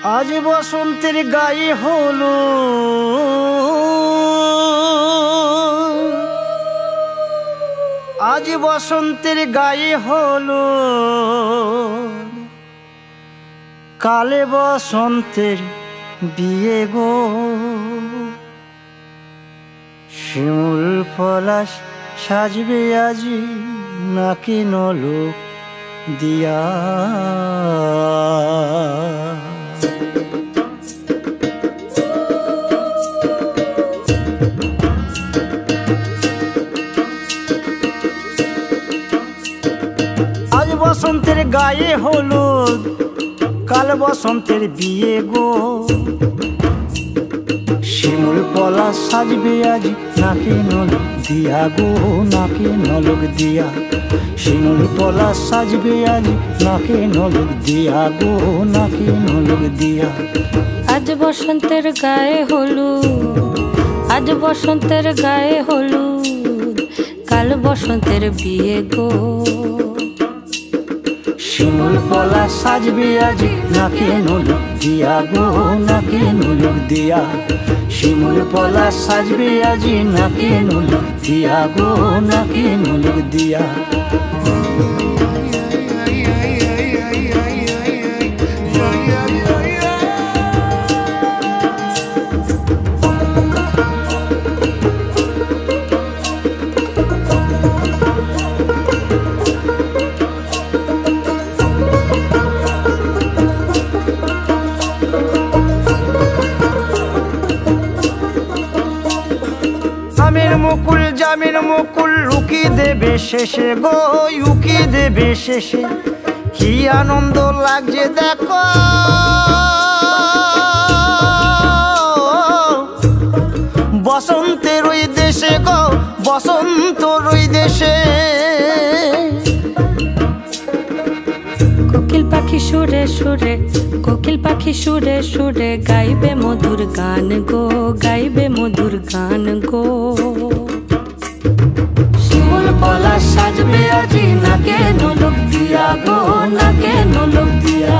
আজ বসন্তের গায়ে হলো আজ বসন্তের গায়ে হলো কালে বসন্তের বিয়ে গো। শিমুল পলাশ সাজবে আজি নাকি নলক দিয়া। আজ বসন্তের গায়ে হলুদ কাল বসন্তের বিয়ে গো। শিমুল পলাশ সাজবে আজ নাকে নলক দিয়া গো, নাকে নলক দিয়া। শিমুল পলাশ সাজবে আজ নাকে নলক দিয়া গো, নাকে নলক দিয়া। আজ বসন্তের গায়ে হলুদ আজ বসন্তের গায়ে হলুদ কাল বসন্তের বিয়ে গো। শিমুল পলাশ সাজবে আজ নাকে নলক দিয়া গো, নাকে নলক দিয়া। শিমুল পলাশ সাজবে আজ নাকে নলক দিয়া গো, নাকে নলক দিয়া। জামের মুকুল জামের মুকুল লুকি দেবে শেষে গো, উকি দেবে শেষে। কি আনন্দ লাগছে দেখো বসন্তের ওই দেশে গো, বসন্তর ওই দেশে। কোকিল পাখি সুরে সুরে কোকিল পাখি সুরে সুরে গাইবে মধুর গান গো, গাইবে মধুর গান গো। শিমুল পলাশ সাজবে আজি নাকে নলক দিয়া গো, নাকে নলক দিয়া।